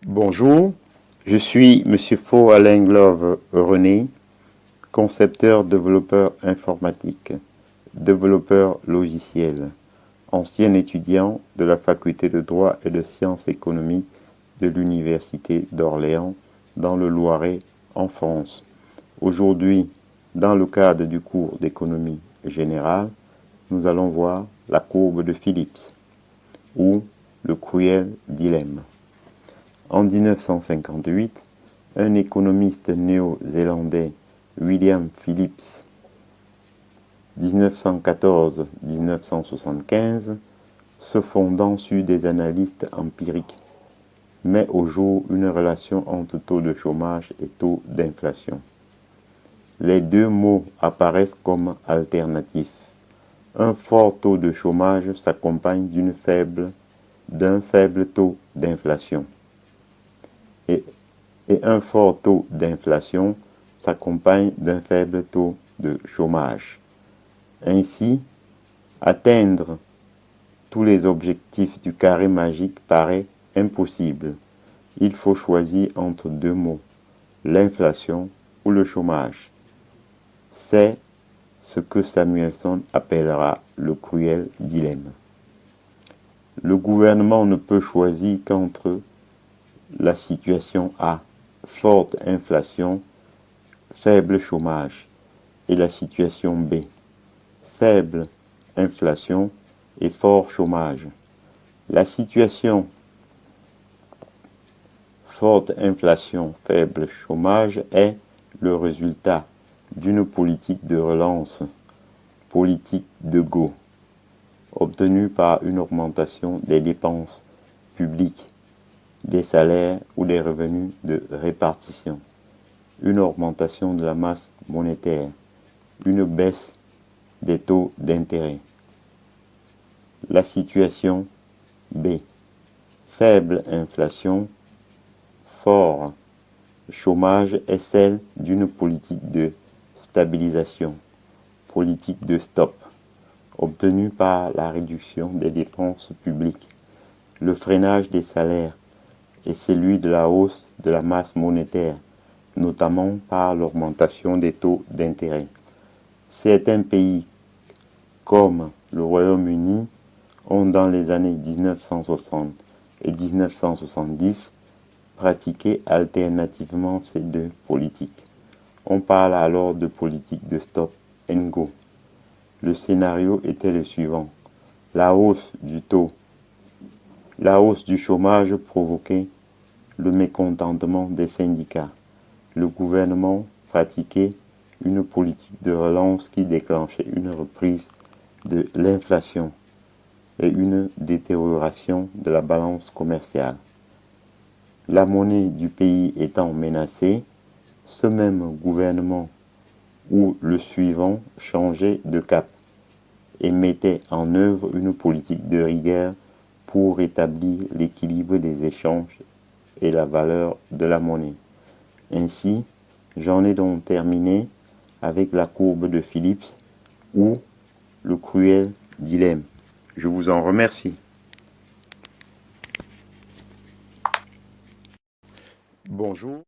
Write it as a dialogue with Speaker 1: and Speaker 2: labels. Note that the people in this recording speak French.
Speaker 1: Bonjour, je suis Monsieur Faux Alain Glove René, concepteur développeur informatique, développeur logiciel, ancien étudiant de la faculté de droit et de sciences économiques de l'Université d'Orléans dans le Loiret en France. Aujourd'hui, dans le cadre du cours d'économie générale, nous allons voir la courbe de Phillips ou le cruel dilemme. En 1958, un économiste néo-zélandais, William Phillips, 1914-1975, se fondant sur des analyses empiriques, met au jour une relation entre taux de chômage et taux d'inflation. Les deux mots apparaissent comme alternatifs. Un fort taux de chômage s'accompagne d'un faible taux d'inflation. Et un fort taux d'inflation s'accompagne d'un faible taux de chômage. Ainsi, atteindre tous les objectifs du carré magique paraît impossible. Il faut choisir entre deux mots, l'inflation ou le chômage. C'est ce que Samuelson appellera le cruel dilemme. Le gouvernement ne peut choisir qu'entre la situation A, forte inflation, faible chômage, et la situation B, faible inflation et fort chômage. La situation forte inflation, faible chômage est le résultat d'une politique de relance, politique de go, obtenue par une augmentation des dépenses publiques, des salaires ou des revenus de répartition, une augmentation de la masse monétaire, une baisse des taux d'intérêt. La situation B. Faible inflation, fort chômage est celle d'une politique de stabilisation, politique de stop, obtenue par la réduction des dépenses publiques, le freinage des salaires, et celui de la hausse de la masse monétaire, notamment par l'augmentation des taux d'intérêt. Certains pays, comme le Royaume-Uni, ont dans les années 1960 et 1970 pratiqué alternativement ces deux politiques. On parle alors de politique de stop and go. Le scénario était le suivant. La hausse du chômage provoquait le mécontentement des syndicats. Le gouvernement pratiquait une politique de relance qui déclenchait une reprise de l'inflation et une détérioration de la balance commerciale. La monnaie du pays étant menacée, ce même gouvernement ou le suivant changeait de cap et mettait en œuvre une politique de rigueur pour rétablir l'équilibre des échanges et la valeur de la monnaie. Ainsi, j'en ai donc terminé avec la courbe de Phillips ou le cruel dilemme. Je vous en remercie. Bonjour.